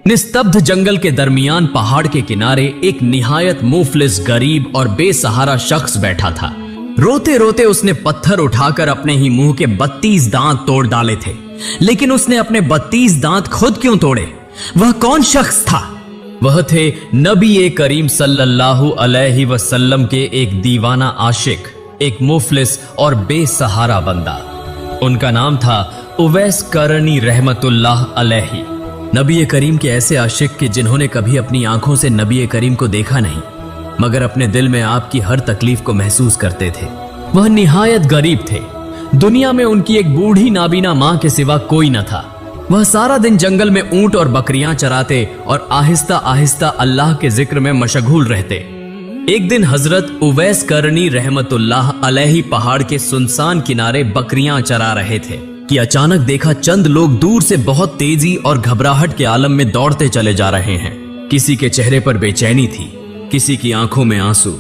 निस्तब्ध जंगल के दरमियान पहाड़ के किनारे एक निहायत मुफलिस गरीब और बेसहारा शख्स बैठा था। रोते रोते उसने पत्थर उठाकर अपने ही मुंह के 32 दांत तोड़ डाले थे, लेकिन उसने अपने 32 दांत खुद क्यों तोड़े? वह कौन शख्स था? वह थे नबी करीम सल्लल्लाहु अलैहि वसल्लम के एक दीवाना आशिक, एक मुफलिस और बेसहारा बंदा। उनका नाम था उवैस करनी रहमतुल्लाह अलैहि। नबी करीम के ऐसे आशिक कि जिन्होंने कभी अपनी आंखों से नबी करीम को देखा नहीं, मगर अपने दिल में आपकी हर तकलीफ को महसूस करते थे। वह निहायत गरीब थे। दुनिया में उनकी एक बूढ़ी नाबीना मां के सिवा कोई न था। वह सारा दिन जंगल में ऊंट और बकरियां चराते और आहिस्ता आहिस्ता अल्लाह के जिक्र में मशगूल रहते। एक दिन हजरत उवैस करनी रहमतुल्लाह अलैहि पहाड़ के सुनसान किनारे बकरियां चरा रहे थे कि अचानक देखा चंद लोग दूर से बहुत तेजी और घबराहट के आलम में दौड़ते चले जा रहे हैं। किसी के चेहरे पर बेचैनी थी, किसी की आंखों में आंसू।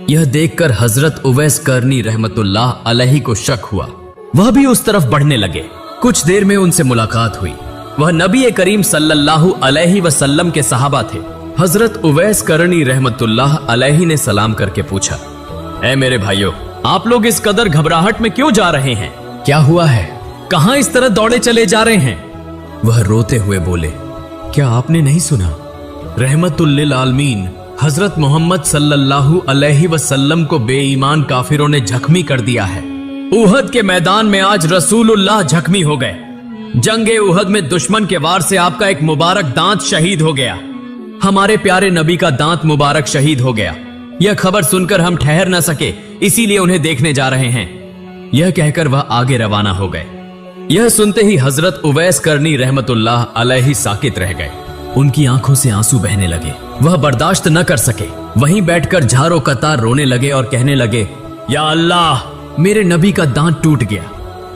यह देखकर हजरत उवैस करनी रहमतुल्लाह अलैहि को शक हुआ। वह भी उस तरफ बढ़ने लगे। कुछ देर में उनसे मुलाकात हुई। वह नबी करीम सल्लल्लाहु अलैहि वसल्लम के सहाबा थे। हजरत उवैस करनी रहमतुल्लाह अलैहि ने सलाम करके पूछा, ऐ मेरे भाइयों, आप लोग इस कदर घबराहट में क्यों जा रहे हैं? क्या हुआ है? कहां इस तरह दौड़े चले जा रहे हैं? वह रोते हुए बोले, क्या आपने नहीं सुना? रहमतुल लिल आलमीन हजरत मोहम्मद सल्लल्लाहु अलैहि वसल्लम को बेईमान काफिरों ने जख्मी कर दिया है। उहद के मैदान में आज रसूलुल्लाह जख्मी हो गए। जंगे उहद में दुश्मन के वार से आपका एक मुबारक दांत शहीद हो गया। हमारे प्यारे नबी का दांत मुबारक शहीद हो गया। यह खबर सुनकर हम ठहर न सके, इसीलिए उन्हें देखने जा रहे हैं। यह कहकर वह आगे रवाना हो गए। यह सुनते ही हजरत उवैस करनी रहमतुल्लाह अलैहि साकित रह गए। उनकी आंखों से आंसू बहने लगे। वह बर्दाश्त न कर सके, वहीं बैठकर झारो कतार रोने लगे और कहने लगे, या अल्लाह, मेरे नबी का दांत टूट गया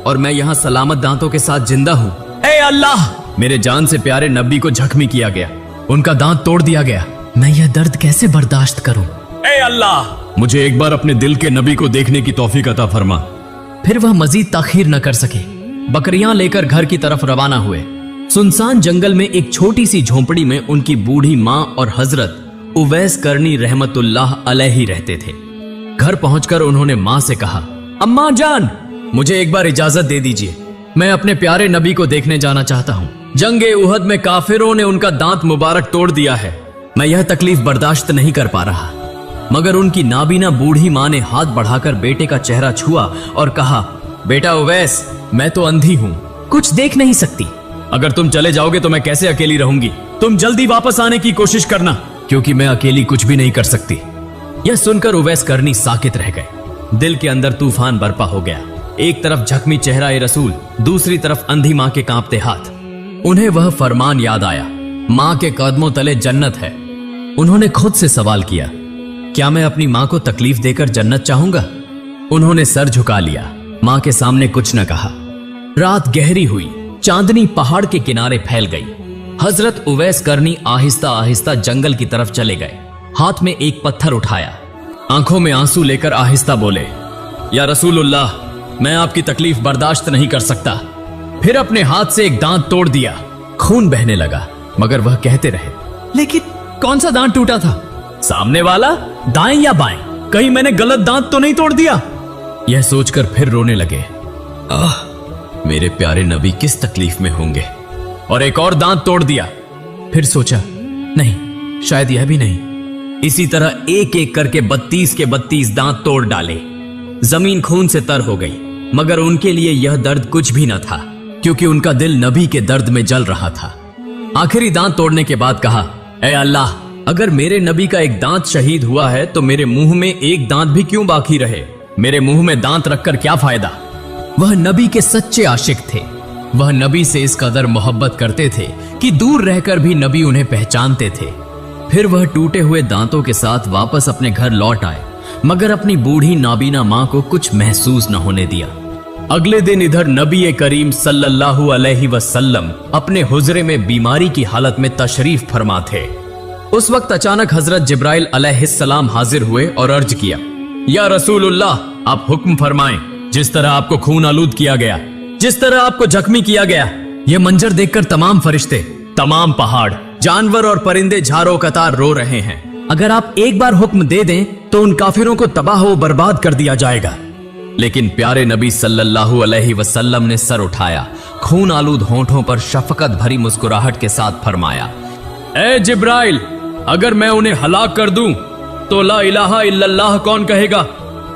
और मैं यहाँ सलामत दांतों के साथ जिंदा हूँ। ए अल्लाह, मेरे जान से प्यारे नबी को जख्मी किया गया, उनका दांत तोड़ दिया गया। मैं यह दर्द कैसे बर्दाश्त करूं? ए अल्लाह, मुझे एक बार अपने दिल के नबी को देखने की तौफीक अता फरमा। फिर वह मजीद ताखीर न कर सके। बकरियां लेकर घर की तरफ रवाना हुए। सुनसान जंगल में एक छोटी सी झोंपड़ी में उनकी बूढ़ी माँ और हजरत उवैस करनी रहमतुल्लाह अलैहि रहते थे। घर पहुंचकर उन्होंने माँ से कहा, अम्मा जान, मुझे एक बार इजाजत दे दीजिए, मैं अपने प्यारे नबी को देखने जाना चाहता हूँ। जंगे उहद में काफिरों ने उनका दांत मुबारक तोड़ दिया है। मैं यह तकलीफ बर्दाश्त नहीं कर पा रहा। मगर उनकी नाबीना बूढ़ी माँ ने हाथ बढ़ाकर बेटे का चेहरा छुआ और कहा, बेटा उवैस, मैं तो अंधी हूँ, कुछ देख नहीं सकती। अगर तुम चले जाओगे तो मैं कैसे अकेली रहूंगी? तुम जल्दी वापस आने की कोशिश करना, क्योंकि मैं अकेली कुछ भी नहीं कर सकती। यह सुनकर उवैस करनी साकित रह गए। दिल के अंदर तूफान बरपा हो गया। एक तरफ जख्मी चेहरा ए रसूल, दूसरी तरफ अंधी माँ के कांपते हाथ। उन्हें वह फरमान याद आया, माँ के कदमों तले जन्नत है। उन्होंने खुद से सवाल किया, क्या मैं अपनी माँ को तकलीफ देकर जन्नत चाहूंगा? उन्होंने सर झुका लिया, माँ के सामने कुछ न कहा। रात गहरी हुई, चांदनी पहाड़ के किनारे फैल गई। हजरत उवैस करनी आहिस्ता आहिस्ता जंगल की तरफ चले गए। हाथ में एक पत्थर उठाया, आंखों में आंसू लेकर आहिस्ता बोले, या रसूलुल्लाह, मैं आपकी तकलीफ बर्दाश्त नहीं कर सकता। फिर अपने हाथ से एक दांत तोड़ दिया। खून बहने लगा, मगर वह कहते रहे, लेकिन कौन सा दांत टूटा था? सामने वाला, दाएं या बाएं? कहीं मैंने गलत दांत तो नहीं तोड़ दिया? यह सोचकर फिर रोने लगे। मेरे प्यारे नबी किस तकलीफ में होंगे। और एक और दांत तोड़ दिया। फिर सोचा, नहीं, शायद यह भी नहीं। इसी तरह एक एक करके 32 के 32 दांत तोड़ डाले। जमीन खून से तर हो गई, मगर उनके लिए यह दर्द कुछ भी न था, क्योंकि उनका दिल नबी के दर्द में जल रहा था। आखिरी दांत तोड़ने के बाद कहा, ऐ अल्लाह, अगर मेरे नबी का एक दांत शहीद हुआ है तो मेरे मुंह में एक दांत भी क्यों बाकी रहे? मेरे मुंह में दांत रखकर क्या फायदा? वह नबी के सच्चे आशिक थे। वह नबी से इस कदर मोहब्बत करते थे कि दूर रहकर भी नबी उन्हें पहचानते थे। फिर वह टूटे हुए दांतों के साथ वापस अपने घर लौट आए, मगर अपनी बूढ़ी नाबीना मां को कुछ महसूस न होने दिया। अगले दिन इधर नबी करीम सल्लल्लाहु अलैहि वसल्लम अपने हुजरे में बीमारी की हालत में तशरीफ फरमा थे। उस वक्त अचानक हजरत जिब्राइल अलैहिस्सलाम हाजिर हुए और अर्ज किया, या रसूलुल्लाह, आप हुक्म फरमाएं। जिस तरह आपको खून आलूद किया गया, जिस तरह आपको जख्मी किया गया, यह मंजर देखकर तमाम फरिश्ते, तमाम पहाड़, जानवर और परिंदे झारो कतार रो रहे हैं। अगर आप एक बार हुक्म दे दें तो उन काफिरों को तबाह व बर्बाद कर दिया जाएगा। लेकिन प्यारे नबी सल्लल्लाहु अलैहि वसल्लम ने सर उठाया, खून आलूद होंठों पर शफकत भरी मुस्कुराहट के साथ फरमाया, ए जिब्राइल, अगर मैं उन्हें हलाक कर दूं तो ला इलाहा इल्लल्लाह कौन कहेगा,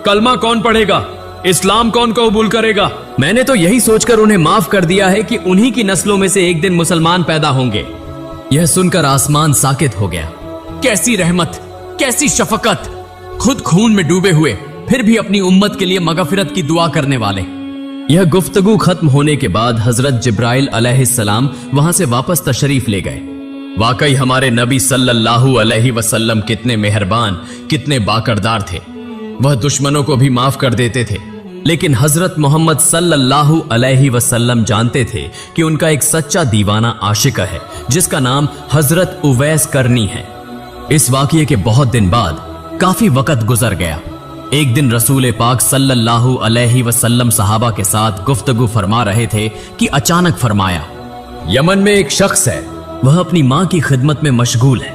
कलमा कौन पढ़ेगा, इस्लाम कौन कबूल करेगा? मैंने तो यही सोचकर उन्हें माफ कर दिया है कि उन्हीं की नस्लों में से एक दिन मुसलमान पैदा होंगे। यह सुनकर आसमान साकित हो गया। कैसी रहमत, कैसी शफकत, खुद खून में डूबे हुए फिर भी अपनी उम्मत के लिए मगफिरत की दुआ करने वाले। यह गुफ्तगू खत्म होने के बाद हजरत जिब्राइल अलैहिस्सलाम वहां से वापस तशरीफ ले गए। वाकई हमारे नबी सल्लल्लाहु अलैहि वसल्लम कितने मेहरबान, कितने बाकरदार थे। वह दुश्मनों को भी माफ कर देते थे। लेकिन हजरत मोहम्मद सल्लल्लाहु अलैहि वसल्लम जानते थे कि उनका एक सच्चा दीवाना आशिक है जिसका नाम हजरत उवैस करनी है। इस वाकये के बहुत दिन बाद काफी वक्त गुजर गया। एक दिन रसूल पाक सल्लल्लाहु अलैहि वसल्लम सहाबा के साथ गुफ्तगू फरमा रहे थे कि अचानक फरमाया, यमन में एक शख्स है, वह अपनी मां की खिदमत में मशगूल है।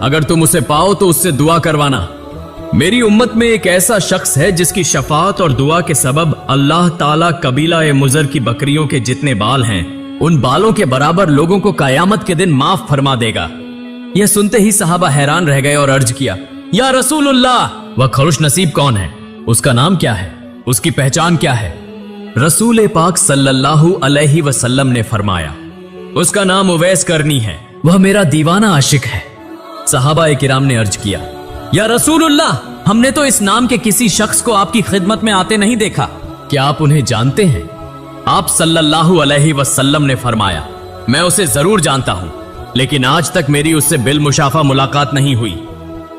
अगर तुम उसे पाओ तो उससे दुआ करवाना। मेरी उम्मत में एक ऐसा शख्स है जिसकी शफाअत और दुआ के सबब अल्लाह ताला कबीला ए मुजर की बकरियों के जितने बाल हैं उन बालों के बराबर लोगों को कयामत के दिन माफ फरमा देगा। यह सुनते ही सहाबा हैरान रह गए और अर्ज किया, या रसूलुल्लाह, वह खुश नसीब कौन है? उसका नाम क्या है? उसकी पहचान क्या है? रसूल पाक सल्लल्लाहु अलैहि वसल्लम ने फरमाया, उसका नाम उवैस करनी है, वह मेरा दीवाना आशिक है। सहाबा किराम ने अर्ज किया, या रसूलुल्लाह, हमने तो इस नाम के किसी शख्स को आपकी खिदमत में आते नहीं देखा, क्या आप उन्हें जानते हैं? आप सल्लल्लाहु अलैहि वसल्लम ने फरमाया, मैं उसे जरूर जानता हूं, लेकिन आज तक मेरी उससे बिलमुशाफा मुलाकात नहीं हुई।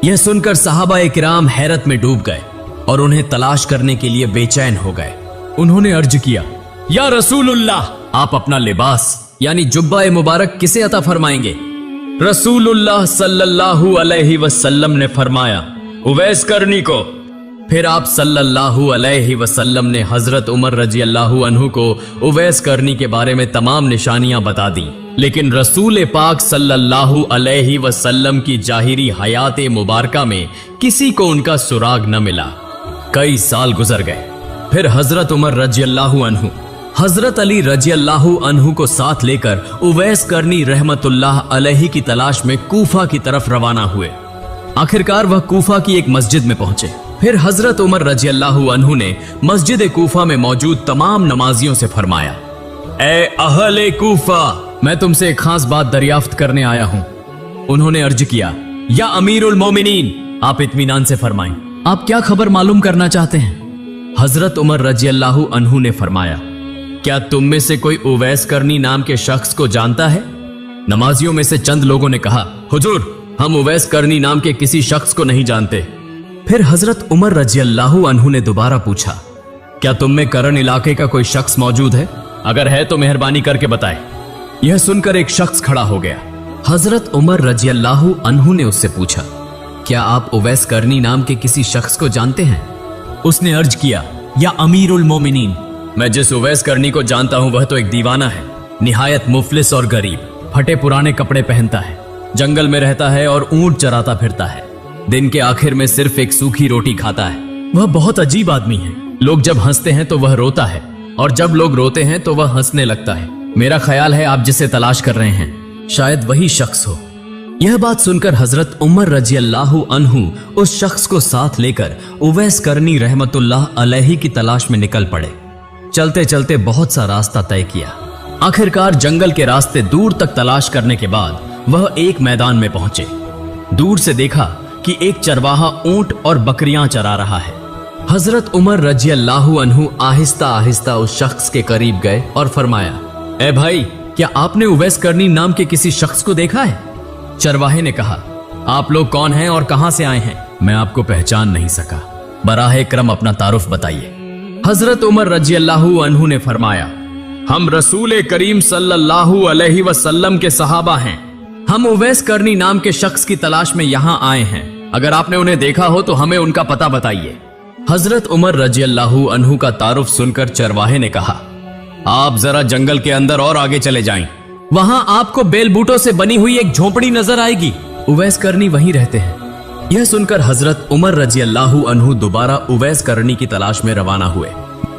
यह सुनकर सहाबा किराम हैरत में डूब गए और उन्हें तलाश करने के लिए बेचैन हो गए। उन्होंने अर्ज किया, या रसूलुल्लाह, आप अपना लिबास यानी जुब्बा मुबारक किसे अता फरमाएंगे? रसूलुल्लाह सल्लल्लाहु अलैहि वसल्लम ने फरमाया, उवैस करनी को। फिर आप सल्लल्लाहु अलैहि वसल्लम ने हजरत उमर रजी अल्लाहु अन्हु को उवैस करनी के बारे में तमाम निशानियां बता दी। लेकिन रसूल पाक सल्लल्लाहु अलैहि वसल्लम की जाहिरी हयात मुबारका में किसी को उनका सुराग न मिला। कई साल गुजर गए। फिर हजरत उमर रजी अल्लाहु अन्हु हजरत अली रजी अल्लाहु अन्हु को साथ लेकर उवैस करनी रहमतुल्लाह अलैहि की तलाश में कूफा की तरफ रवाना हुए। आखिरकार वह कूफा की एक मस्जिद में पहुंचे। फिर हजरत उमर रजी अल्लाहु अन्हु ने मस्जिद कूफा में मौजूद तमाम नमाजियों से फरमाया, ए अहले कूफा, मैं तुमसे एक खास बात दरियाफ्त करने आया हूं। उन्होंने अर्ज किया, या अमीरुल मोमिनीन, आप इत्मीनान से फरमाएं, आप क्या खबर मालूम करना चाहते हैं? हजरत उमर रजी अल्लाहु अन्हु ने फरमाया, क्या तुम में से कोई उवैस करनी नाम के शख्स को जानता है? नमाजियों में से चंद लोगों ने कहा, हुजूर, हम उवैस करनी नाम के किसी शख्स को नहीं जानते। फिर हजरत उमर रजी अल्लाहु अन्हु ने दोबारा पूछा, क्या तुम में करन इलाके का कोई शख्स मौजूद है? अगर है तो मेहरबानी करके बताए। यह सुनकर एक शख्स खड़ा हो गया। हजरत उमर रजी अल्लाहु अन्हु ने उससे पूछा, क्या आप उवैस करनी नाम के किसी शख्स को जानते हैं? उसने अर्ज किया, या अमीरुल मोमिनीन, मैं जिस उवैस करनी को जानता हूं वह तो एक दीवाना है, निहायत मुफलिस और गरीब, फटे पुराने कपड़े पहनता है, जंगल में रहता है और ऊंट चराता फिरता है, दिन के आखिर में सिर्फ एक सूखी रोटी खाता है। वह बहुत अजीब आदमी है। लोग जब हंसते हैं तो वह रोता है और जब लोग रोते हैं तो वह हंसने लगता है। मेरा ख्याल है आप जिसे तलाश कर रहे हैं शायद वही शख्स हो। यह बात सुनकर हजरत उमर रजी अल्लाहु अन्हु उस शख्स को साथ लेकर उवैस करनी रहमतुल्लाह अलैहि की तलाश में निकल पड़े। चलते चलते बहुत सा रास्ता तय किया। आखिरकार जंगल के रास्ते दूर तक तलाश करने के बाद वह एक मैदान में पहुंचे। दूर से देखा कि एक चरवाहा ऊंट और बकरियां चरा रहा है। हजरत उमर रजी अल्लाहु अन्हु आहिस्ता आहिस्ता उस शख्स के करीब गए और फरमाया, ए भाई, क्या आपने उवैस करनी नाम के किसी शख्स को देखा है? चरवाहे ने कहा, आप लोग कौन हैं और कहां से आए हैं? मैं आपको पहचान नहीं सका, बराहे करम अपना तारुफ बताइए। हजरत उमर रजी अल्लाहु अन्हु ने फरमाया, हम रसूल करीम सल्लल्लाहु अलैहि वसल्लम के सहाबा हैं। हम उवैस करनी नाम के शख्स की तलाश में यहाँ आए हैं। अगर आपने उन्हें देखा हो तो हमें उनका पता बताइए। हजरत उमर रजी अल्लाहु अन्हु का तारुफ सुनकर चरवाहे ने कहा, आप जरा जंगल के अंदर और आगे चले जाएं। वहां आपको बेलबूटों से बनी हुई एक झोपड़ी नजर आएगी। उवैस करनी वहीं रहते हैं। यह सुनकर हजरत उमर रजी अल्लाहु अन्हु दोबारा उवैस करनी की तलाश में रवाना हुए।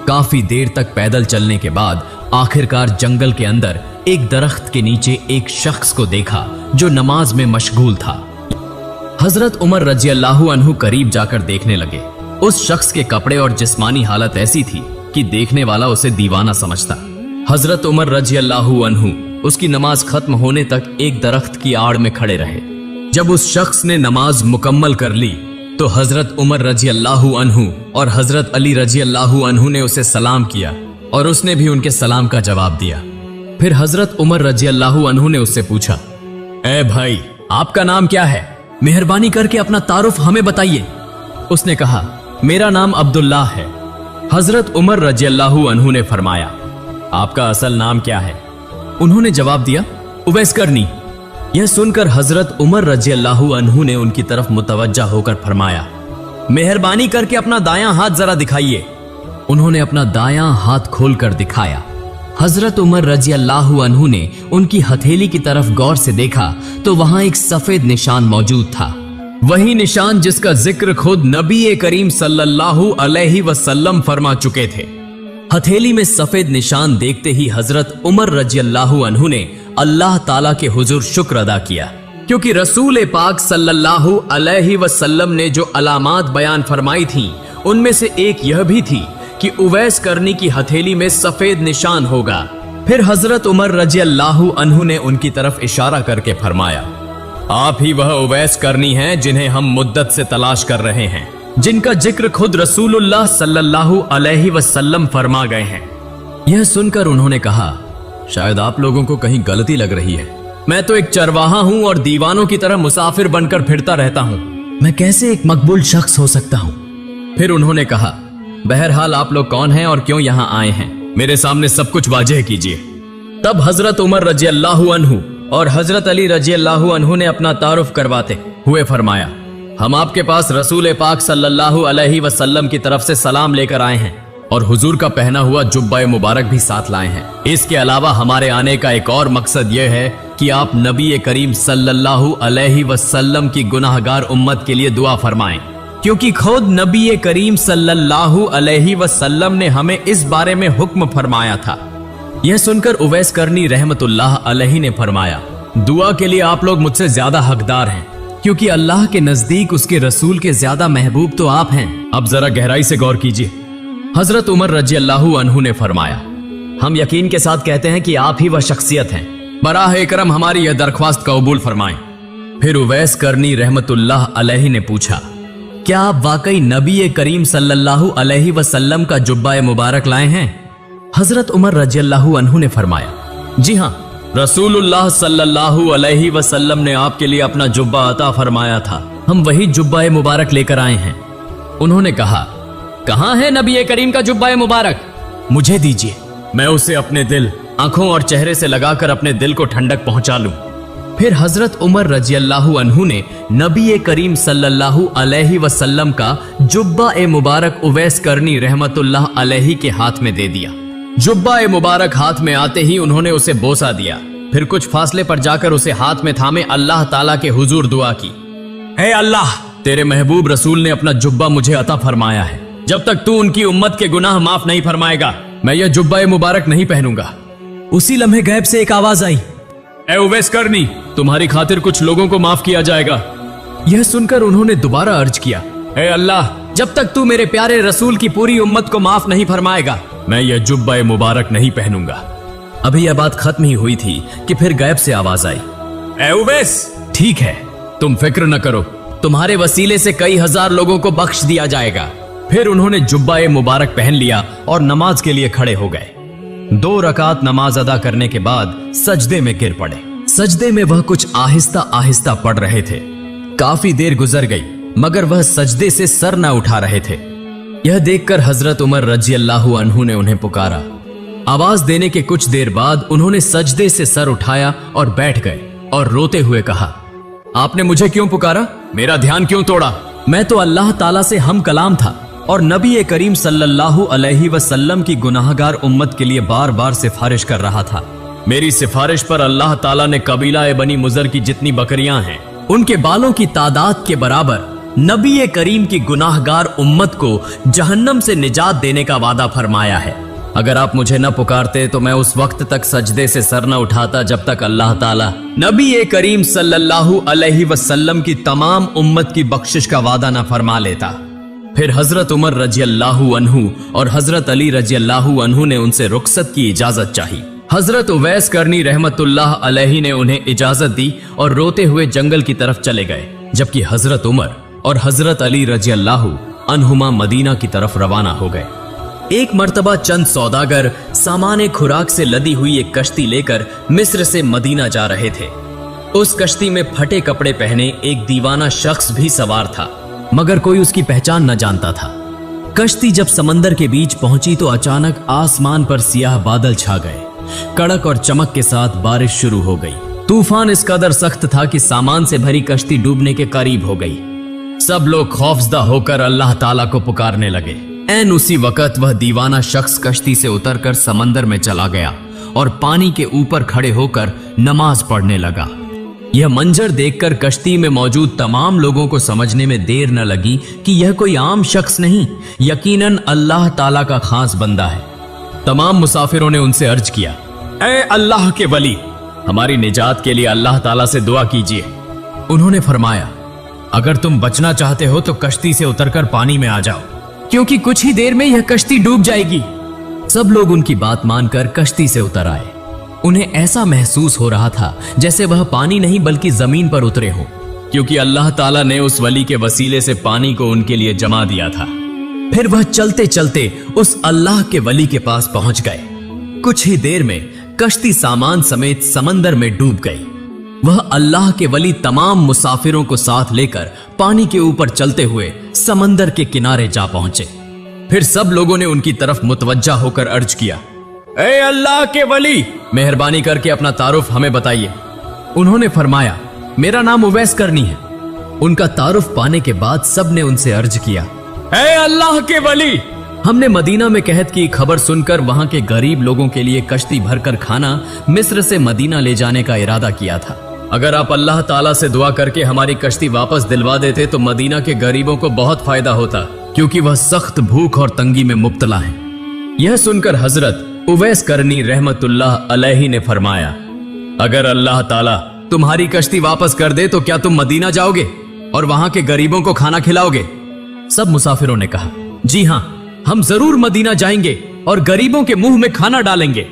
काफी देर तक पैदल चलने के बाद आखिरकार जंगल के अंदर एक दरख्त के नीचे एक शख्स को देखा जो नमाज में मशगूल था। हजरत उमर रजी अल्लाहु अन्हु करीब जाकर देखने लगे। उस शख्स के कपड़े और जिस्मानी हालत ऐसी थी कि देखने वाला उसे दीवाना समझता। हजरत उमर रजी अल्लाहु अन्हु उसकी नमाज खत्म होने तक एक दरख्त की आड़ में खड़े रहे। जब उस शख्स ने नमाज मुकम्मल कर ली तो हजरत उमर रजी अल्लाहु अन्हु और हजरत अली रजी अल्लाहु अन्हु ने उसे सलाम किया और उसने भी उनके सलाम का जवाब दिया। फिर हजरत उमर रजी अल्लाहु अन्हु ने उससे पूछा, ए भाई, आपका नाम क्या है? मेहरबानी करके अपना तारुफ हमें बताइए। उसने कहा, मेरा नाम अब्दुल्लाह है। हजरत उमर रजी अल्लाहु अन्हु ने फरमाया, आपका असल नाम क्या है? उन्होंने जवाब दिया, उवैस करनी। यह सुनकर हजरत उमर रजी अल्लाहु अन्हु ने उनकी तरफ मुतवज्जा होकर फरमाया, मेहरबानी करके अपना दायां हाथ जरा दिखाइए। उन्होंने अपना दायां हाथ खोलकर दिखाया। हजरत उमर रजी अल्लाहु अन्हु ने उनकी हथेली की तरफ गौर से देखा तो वहां एक सफेद निशान मौजूद था। वही निशान जिसका जिक्र खुद नबी करीम सल्लल्लाहु अलैहि वसल्लम फरमा चुके थे। हथेली में सफेद निशान देखते ही हजरत उमर रजी अल्लाहु अन्हु ने अल्लाह ताला के हुजूर शुक्र अदा किया, क्योंकि रसूल पाक सल्लल्लाहु अलैहि वसल्लम ने जो अलामात बयान फरमाई थीं, उनमें से एक यह भी थी कि उवैस करनी की हथेली में सफेद निशान होगा। फिर हजरत उमर रजी अल्लाहु अन्हु ने उनकी तरफ इशारा करके फरमाया, आप ही वह उवैस करनी हैं जिन्हें हम मुद्दत से तलाश कर रहे हैं, जिनका जिक्र खुद रसूलुल्लाह सल्लल्लाहु अलैहि वसल्लम फरमा गए हैं। यह सुनकर उन्होंने कहा, शायद आप लोगों को कहीं गलती लग रही है। मैं तो एक चरवाहा हूं और दीवानों की तरह मुसाफिर बनकर फिरता रहता हूं। मैं कैसे एक मकबूल शख्स हो सकता हूं? फिर उन्होंने कहा, बहरहाल आप लोग कौन हैं और क्यों यहां आए हैं? मेरे सामने सब कुछ वाजह कीजिए। तब हजरत उमर रजी अल्लाहु अन्हु और हजरत अली रजी अल्लाहु अन्हु ने अपना तारुफ करवाते हुए फरमाया, हम आपके पास रसूल पाक सल्लल्लाहु अलैहि वसल्लम की तरफ से सलाम लेकर आए हैं और हुजूर का पहना हुआ जुब्बा मुबारक भी साथ लाए हैं। इसके अलावा हमारे आने का एक और मकसद यह है कि आप नबी करीम सल्लल्लाहु अलैहि वसल्लम की गुनाहगार उम्मत के लिए दुआ फरमाएं, क्योंकि खुद नबी करीम सल्लल्लाहु अलैहि वसल्लम ने हमें इस बारे में हुक्म फरमाया था। यह सुनकर उवैस करनी रहमतुल्लाह अलैहि ने फरमाया, दुआ के लिए आप लोग मुझसे ज्यादा हकदार हैं, क्योंकि अल्लाह के नजदीक उसके रसूल के ज्यादा महबूब तो आप हैं। अब जरा गहराई से गौर कीजिए। हजरत उमर रजी अल्लाहु अन्हु ने फरमाया, हम यकीन के साथ कहते हैं कि आप ही वह शख्सियत हैं। बराह करम हमारी यह दरख्वास्त कबूल फरमाएं। फिर उवैस करनी रहमतुल्लाह अलैहि ने पूछा, क्या आप वाकई नबी करीम सल्लल्लाहु अलैहि वसल्लम का जुब्बा मुबारक लाए हैं? हजरत उमर रजी अल्लाहु अन्हु ने फरमाया, जी हां, रसूलुल्लाह सल्लल्लाहु अलैहि वसल्लम ने आपके लिए अपना जुब्बा अता फरमाया था, हम वही जुब्बा मुबारक लेकर आए हैं। उन्होंने कहा, कहां है नबी करीम का जुब्बा मुबारक? मुझे दीजिए, मैं उसे अपने दिल, आंखों और चेहरे से लगाकर अपने दिल को ठंडक पहुंचा लूं। फिर हजरत उमर रजी अल्लाहु अन्हु ने नबी करीम सल्लल्लाहु अलैहि वसल्लम का जुब्बा मुबारक उवैस करनी रहमतुल्लाह अलैहि के हाथ में दे दिया। जुब्बा मुबारक हाथ में आते ही उन्होंने उसे बोसा दिया। फिर कुछ फासले पर जाकर उसे हाथ में थामे अल्लाह ताला के हुजूर दुआ की, हे अल्लाह, तेरे महबूब रसूल ने अपना जुब्बा मुझे अता फरमाया है। जब तक तू उनकी उम्मत के गुनाह माफ नहीं फरमाएगा, मैं यह जुब्बा मुबारक नहीं पहनूंगा। उसी लम्हे गैब से एक आवाज आई, ए उवैस करनी, तुम्हारी खातिर कुछ लोगों को माफ किया जाएगा। यह सुनकर उन्होंने दोबारा अर्ज किया, ए अल्लाह, जब तक तू मेरे प्यारे रसूल की पूरी उम्मत को माफ नहीं फरमाएगा, मैं यह जुब्बा मुबारक नहीं पहनूंगा। अभी यह बात खत्म ही हुई थी कि फिर गैब से आवाज आई, ए उवैस, ठीक है, तुम फिक्र न करो, तुम्हारे वसीले से कई हजार लोगों को बख्श दिया जाएगा। फिर उन्होंने जुब्बा मुबारक पहन लिया और नमाज के लिए खड़े हो गए। 2 रकात नमाज अदा करने के बाद सजदे में गिर पड़े। सजदे में वह कुछ आहिस्ता आहिस्ता पढ़ रहे थे। काफी देर गुजर गई मगर वह सजदे से सर न उठा रहे थे। यह देखकर हजरत उमर रजी अल्लाहु अन्हु ने उन्हें पुकारा। आवाज देने के कुछ देर बाद उन्होंने सजदे से सर उठाया और बैठ गए और रोते हुए कहा, आपने मुझे क्यों पुकारा? मेरा ध्यान क्यों तोड़ा? मैं तो अल्लाह ताला से हम कलाम था और नबी करीम सल्लल्लाहु अलैहि वसल्लम की गुनाहगार उम्मत के लिए बार बार सिफारिश कर रहा था। मेरी सिफारिश पर अल्लाह ताला ने कबीला ए बनी मुजर की जितनी बकरियां हैं उनके बालों की तादाद के बराबर नबी करीम की गुनाहगार उम्मत को जहन्नम से निजात देने का वादा फरमाया है। अगर आप मुझे न पुकारते तो मैं उस वक्त तक सजदे से सर न उठाता जब तक अल्लाह ताला नबी करीम सल्लल्लाहु अलैहि वसल्लम की तमाम उम्मत की बख्शिश का वादा न फरमा लेता। फिर हजरत उमर रजी अल्लाहु अन्हु और हजरत अली रजी अल्लाहु अन्हु ने उनसे रुखसत की इजाजत चाही। हजरत उवैस करनी रहमतुल्लाह अलैहि ने उन्हें इजाजत दी और रोते हुए जंगल की तरफ चले गए, जबकि हजरत उमर और हजरत अली रजी अल्लाहु अन्हुमा मदीना की तरफ रवाना हो गए। एक मर्तबा चंद सौदागर सामाने खुराक से लदी हुई एक कश्ती लेकर मिस्र से मदीना जा रहे थे। उस कश्ती में फटे कपड़े पहने एक दीवाना शख्स भी सवार था, मगर कोई उसकी पहचान न जानता था। कश्ती जब समंदर के बीच पहुंची तो अचानक आसमान पर सियाह बादल छा गए। कड़क और चमक के साथ बारिश शुरू हो गई। तूफान इस कदर सख्त था कि सामान से भरी कश्ती डूबने के करीब हो गई। सब लोग खौफजदा होकर अल्लाह ताला को पुकारने लगे। ऐन उसी वक्त वह दीवाना शख्स कश्ती से उतरकर समंदर में चला गया और पानी के ऊपर खड़े होकर नमाज पढ़ने लगा। यह मंजर देखकर कश्ती में मौजूद तमाम लोगों को समझने में देर न लगी कि यह कोई आम शख्स नहीं, यकीनन अल्लाह ताला का खास बंदा है। तमाम मुसाफिरों ने उनसे अर्ज किया, ऐ अल्लाह के वली, हमारी निजात के लिए अल्लाह ताला से दुआ कीजिए। उन्होंने फरमाया, अगर तुम बचना चाहते हो तो कश्ती से उतरकर पानी में आ जाओ, क्योंकि कुछ ही देर में यह कश्ती डूब जाएगी। सब लोग उनकी बात मानकर कश्ती से उतर आए। उन्हें ऐसा महसूस हो रहा था जैसे वह पानी नहीं बल्कि जमीन पर उतरे हों, क्योंकि अल्लाह ताला ने उस वली के वसीले से पानी को उनके लिए जमा दिया था। फिर वह चलते चलते उस अल्लाह के वली के पास पहुंच गए। कुछ ही देर में कश्ती सामान समेत समंदर में डूब गई। वह अल्लाह के वली तमाम मुसाफिरों को साथ लेकर पानी के ऊपर चलते हुए समंदर के किनारे जा पहुंचे। फिर सब लोगों ने उनकी तरफ मुतवज्जा होकर अर्ज किया, ए अल्लाह के वली, मेहरबानी करके अपना तारुफ हमें बताइए। उन्होंने फरमाया, मेरा नाम उवैस करनी है। उनका तारुफ पाने के बाद सब ने उनसे अर्ज किया, ए अल्लाह के वली, हमने मदीना में कहत की खबर सुनकर वहां के गरीब लोगों के लिए कश्ती भरकर खाना मिस्र से मदीना ले जाने का इरादा किया था। अगर आप अल्लाह ताला से दुआ करके हमारी कश्ती वापस दिलवा देते तो मदीना के गरीबों को बहुत फायदा होता, क्योंकि वह सख्त भूख और तंगी में मुब्तला हैं। यह सुनकर हजरत उवैस करनी रहमतुल्लाह अलैहि ने फरमाया, अगर अल्लाह ताला तुम्हारी कश्ती वापस कर दे तो क्या तुम मदीना जाओगे और वहां के गरीबों को खाना खिलाओगे? सब मुसाफिरों ने कहा, जी हां, हम जरूर मदीना जाएंगे और गरीबों के मुंह में खाना डालेंगे।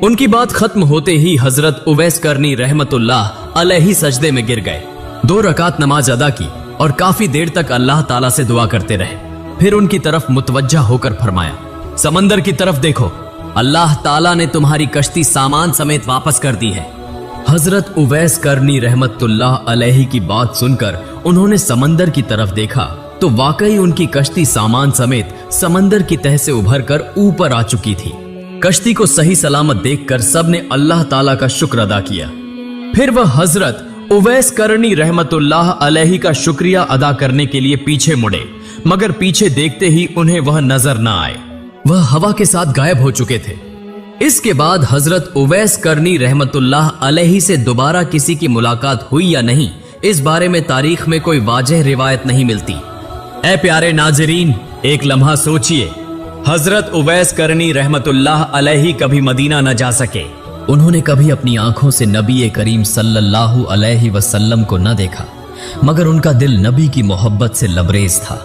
उनकी बात खत्म होते ही हजरत उवैस करनी रहमतुल्लाह अलैहि सजदे में गिर गए। 2 रकात नमाज अदा की और काफी देर तक अल्लाह ताला से दुआ करते रहे। फिर उनकी तरफ मुतवज्जा होकर फरमाया, समंदर की तरफ देखो, अल्लाह ताला ने तुम्हारी कश्ती सामान समेत वापस कर दी है। हजरत उवैस करनी रहमतुल्लाह अलैहि की बात सुनकर उन्होंने समंदर की तरफ देखा तो वाकई उनकी कश्ती सामान समेत समंदर की तह से उभर कर ऊपर आ चुकी थी। कश्ती को सही सलामत देखकर सबने अल्लाह ताला का शुक्र अदा किया। फिर वह हजरत उवैस करनी रहमतुल्लाह अलैहि का शुक्रिया अदा करने के लिए पीछे मुड़े, मगर पीछे देखते ही उन्हें वह नजर न आए। वह हवा के साथ गायब हो चुके थे। इसके बाद हजरत उवैस करनी रहमतुल्लाह अलैहि से दोबारा किसी की मुलाकात हुई या नहीं, इस बारे में तारीख में कोई वाजह रिवायत नहीं मिलती। ऐ प्यारे नाजरीन, एक लम्हा सोचिए, हजरत उवैस करनी रहमतुल्लाह अलैहि कभी मदीना न जा सके। उन्होंने कभी अपनी आंखों से नबी करीम सल्लल्लाहु अलैहि वसल्लम को न देखा, मगर उनका दिल नबी की मोहब्बत से लबरेज था।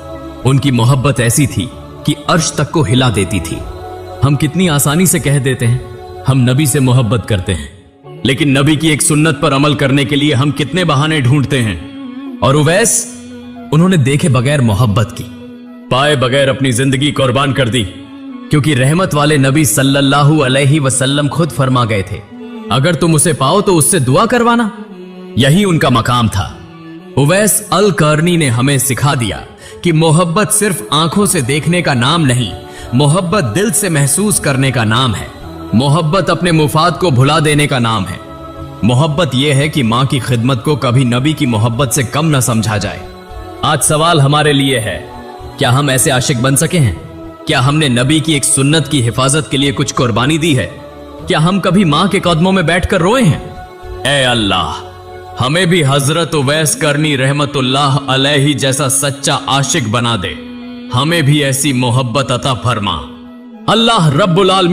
उनकी मोहब्बत ऐसी थी कि अर्श तक को हिला देती थी। हम कितनी आसानी से कह देते हैं हम नबी से मोहब्बत करते हैं, लेकिन नबी की एक सुन्नत पर अमल करने के लिए हम कितने बहाने ढूंढते हैं। और उवैस, उन्होंने देखे बगैर मोहब्बत की, पाए बगैर अपनी जिंदगी कुर्बान कर दी, क्योंकि रहमत वाले नबी सल्लल्लाहु अलैहि वसल्लम खुद फरमा गए थे, अगर तुम उसे पाओ तो उससे दुआ करवाना। यही उनका मकाम था। उवैस अल करनी ने हमें सिखा दिया कि मोहब्बत सिर्फ आंखों से देखने का नाम नहीं, मोहब्बत दिल से महसूस करने का नाम है। मोहब्बत अपने मुफाद को भुला देने का नाम है। मोहब्बत यह है कि मां की खिदमत को कभी नबी की मोहब्बत से कम न समझा जाए। आज सवाल हमारे लिए है, क्या हम ऐसे आशिक बन सके हैं? क्या हमने नबी की एक सुन्नत की हिफाजत के लिए कुछ कुर्बानी दी है? क्या हम कभी माँ के कदमों में बैठकर रोए हैं? ए अल्लाह, हमें भी हजरत उवैस करनी रहमतुल्लाह अलैहि जैसा सच्चा आशिक बना दे। हमें भी ऐसी मोहब्बत अता फरमा। अल्लाह रब्बुल आलमीन